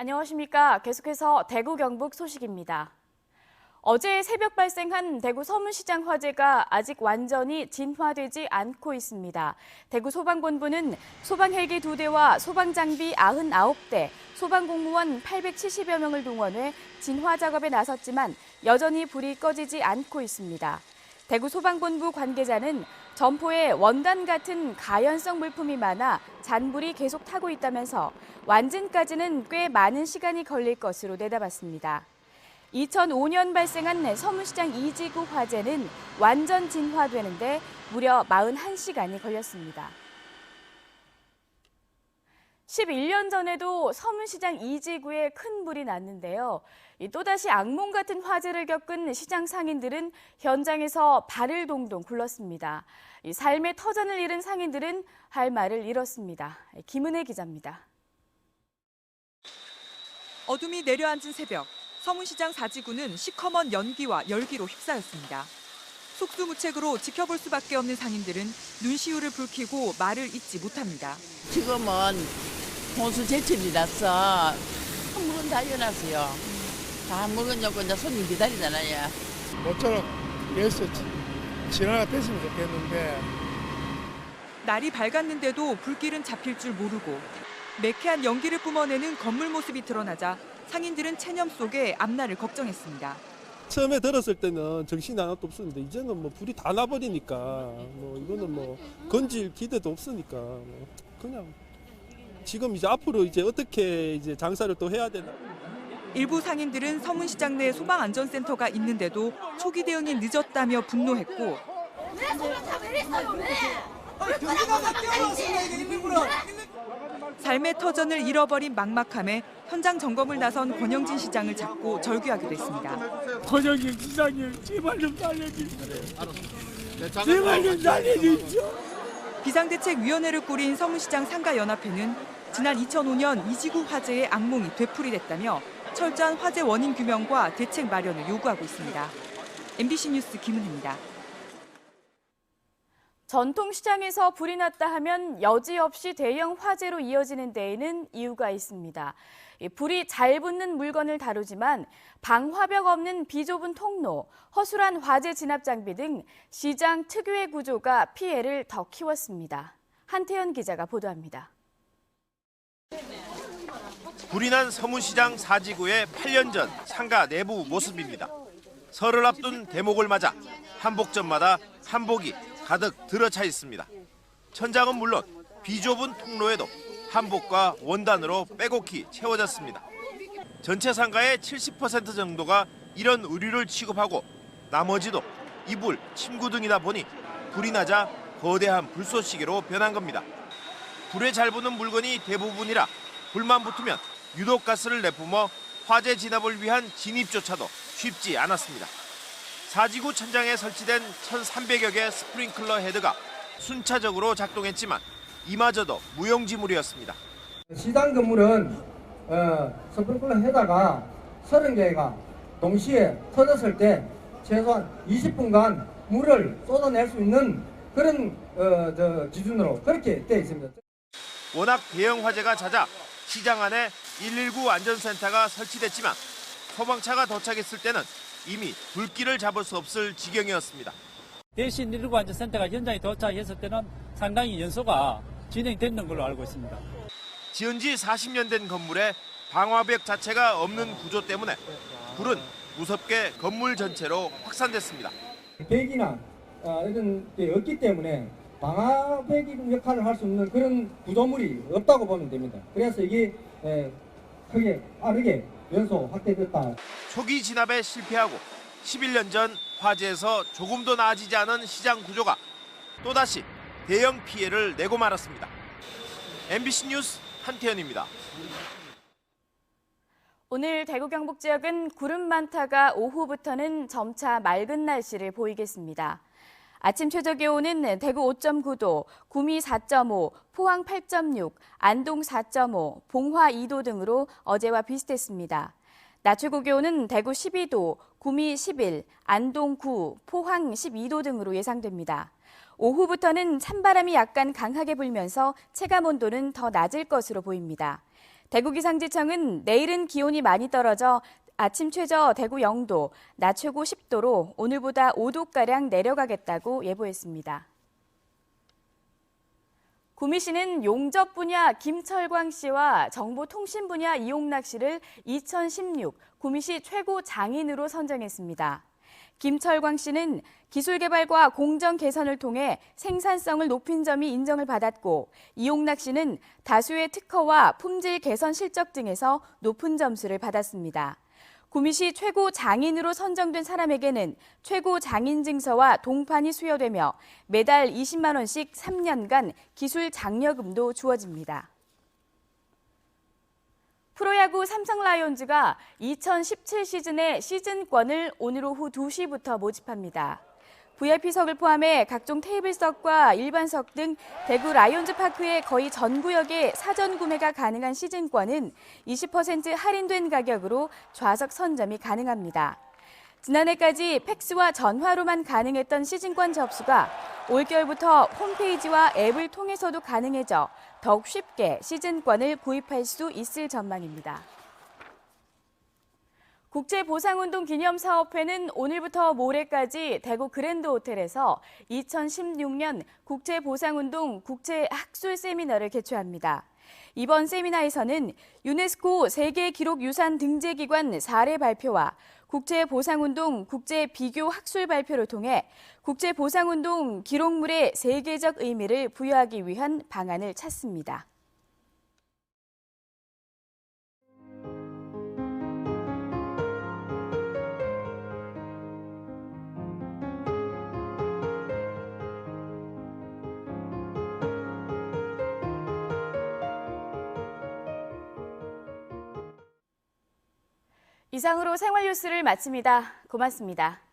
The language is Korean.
안녕하십니까. 계속해서 대구 경북 소식입니다. 어제 새벽 발생한 대구 서문시장 화재가 아직 완전히 진화되지 않고 있습니다. 대구 소방본부는 소방헬기 2대와 소방장비 99대, 소방공무원 870여 명을 동원해 진화 작업에 나섰지만 여전히 불이 꺼지지 않고 있습니다. 대구 소방본부 관계자는 점포에 원단 같은 가연성 물품이 많아 잔불이 계속 타고 있다면서 완진까지는 꽤 많은 시간이 걸릴 것으로 내다봤습니다. 2005년 발생한 서문시장 2지구 화재는 완전 진화되는데 무려 41시간이 걸렸습니다. 11년 전에도 서문시장 2지구에 큰 불이 났는데요. 또다시 악몽 같은 화재를 겪은 시장 상인들은 현장에서 발을 동동 굴렀습니다. 삶의 터전을 잃은 상인들은 할 말을 잃었습니다. 김은혜 기자입니다. 어둠이 내려앉은 새벽, 서문시장 4지구는 시커먼 연기와 열기로 휩싸였습니다. 속수무책으로 지켜볼 수밖에 없는 상인들은 눈시울을 붉히고 말을 잇지 못합니다. 지금은 혼수 제철이라서 한물은 다 열어놨어요. 다 먹으려고 이제 손님 기다리잖아요. 모처럼 여기서 진화가 됐으면 좋겠는데. 날이 밝았는데도 불길은 잡힐 줄 모르고 매캐한 연기를 뿜어내는 건물 모습이 드러나자 상인들은 체념 속에 앞날을 걱정했습니다. 처음에 들었을 때는 정신이 하나도 없었는데 이제는 뭐 불이 다 나버리니까 뭐 이거는 뭐 건질 기대도 없으니까 뭐 그냥 지금 이제 앞으로 이제 어떻게 이제 장사를 또 해야 되나. 일부 상인들은 서문시장 내 소방안전센터가 있는데도 초기 대응이 늦었다며 분노했고 삶의 터전을 잃어버린 막막함에 현장 점검을 나선 권영진 시장을 잡고 절규하기도 했습니다. 권영진 시장님 제발 좀 살려주십시오. 제발 좀 살려주십시오. 비상대책위원회를 꾸린 서문시장 상가연합회는 지난 2005년 이지구 화재의 악몽이 되풀이됐다며 철저한 화재 원인 규명과 대책 마련을 요구하고 있습니다. MBC 뉴스 김은혜입니다. 전통시장에서 불이 났다 하면 여지없이 대형 화재로 이어지는 데에는 이유가 있습니다. 불이 잘 붙는 물건을 다루지만 방화벽 없는 비좁은 통로, 허술한 화재 진압 장비 등 시장 특유의 구조가 피해를 더 키웠습니다. 한태현 기자가 보도합니다. 불이 난 서문시장 4지구의 8년 전 상가 내부 모습입니다. 설을 앞둔 대목을 맞아 한복점마다 한복이 가득 들어차 있습니다. 천장은 물론 비좁은 통로에도 한복과 원단으로 빼곡히 채워졌습니다. 전체 상가의 70% 정도가 이런 의류를 취급하고 나머지도 이불, 침구 등이다 보니 불이 나자 거대한 불쏘시개로 변한 겁니다. 불에 잘 붙는 물건이 대부분이라 불만 붙으면 유독가스를 내뿜어 화재 진압을 위한 진입조차도 쉽지 않았습니다. 4지구 천장에 설치된 1,300여 개 스프링클러 헤드가 순차적으로 작동했지만 이마저도 무용지물이었습니다. 시장 건물은 스프링클러 헤드가 30개가 동시에 터졌을 때 최소한 20분간 물을 쏟아낼 수 있는 그런 기준으로 그렇게 되어 있습니다. 워낙 대형 화재가 잦아 시장 안에 119 안전센터가 설치됐지만 소방차가 도착했을 때는 이미 불길을 잡을 수 없을 지경이었습니다. 대신 119 안전센터가 현장에 도착했을 때는 상당히 연소가 진행됐는 걸로 알고 있습니다. 지은 지 40년 된 건물에 방화벽 자체가 없는 구조 때문에 불은 무섭게 건물 전체로 확산됐습니다. 벽이나 이런 게 없기 때문에 방화벽 역할을 할 수 있는 그런 구조물이 없다고 보면 됩니다. 그래서 이게 크게 빠르게 연소 확대됐다. 초기 진압에 실패하고 11년 전 화재에서 조금도 나아지지 않은 시장 구조가 또다시 대형 피해를 내고 말았습니다. MBC 뉴스 한태현입니다. 오늘 대구 경북 지역은 구름 많다가 오후부터는 점차 맑은 날씨를 보이겠습니다. 아침 최저기온은 대구 5.9도, 구미 4.5, 포항 8.6, 안동 4.5, 봉화 2도 등으로 어제와 비슷했습니다. 낮 최고기온은 대구 12도, 구미 11, 안동 9, 포항 12도 등으로 예상됩니다. 오후부터는 찬바람이 약간 강하게 불면서 체감 온도는 더 낮을 것으로 보입니다. 대구기상지청은 내일은 기온이 많이 떨어져 아침 최저 대구 0도, 낮 최고 10도로 오늘보다 5도가량 내려가겠다고 예보했습니다. 구미시는 용접 분야 김철광 씨와 정보통신 분야 이용락 씨를 2016 구미시 최고 장인으로 선정했습니다. 김철광 씨는 기술 개발과 공정 개선을 통해 생산성을 높인 점이 인정을 받았고, 이용락 씨는 다수의 특허와 품질 개선 실적 등에서 높은 점수를 받았습니다. 구미시 최고 장인으로 선정된 사람에게는 최고 장인 증서와 동판이 수여되며 매달 20만 원씩 3년간 기술 장려금도 주어집니다. 프로야구 삼성 라이온즈가 2017 시즌의 시즌권을 오늘 오후 2시부터 모집합니다. VIP석을 포함해 각종 테이블석과 일반석 등 대구 라이온즈 파크의 거의 전 구역에 사전 구매가 가능한 시즌권은 20% 할인된 가격으로 좌석 선점이 가능합니다. 지난해까지 팩스와 전화로만 가능했던 시즌권 접수가 올겨울부터 홈페이지와 앱을 통해서도 가능해져 더욱 쉽게 시즌권을 구입할 수 있을 전망입니다. 국제보상운동 기념사업회는 오늘부터 모레까지 대구 그랜드 호텔에서 2016년 국제보상운동 국제학술 세미나를 개최합니다. 이번 세미나에서는 유네스코 세계기록유산 등재기관 사례 발표와 국제보상운동 국제비교학술 발표를 통해 국제보상운동 기록물의 세계적 의미를 부여하기 위한 방안을 찾습니다. 이상으로 생활 뉴스를 마칩니다. 고맙습니다.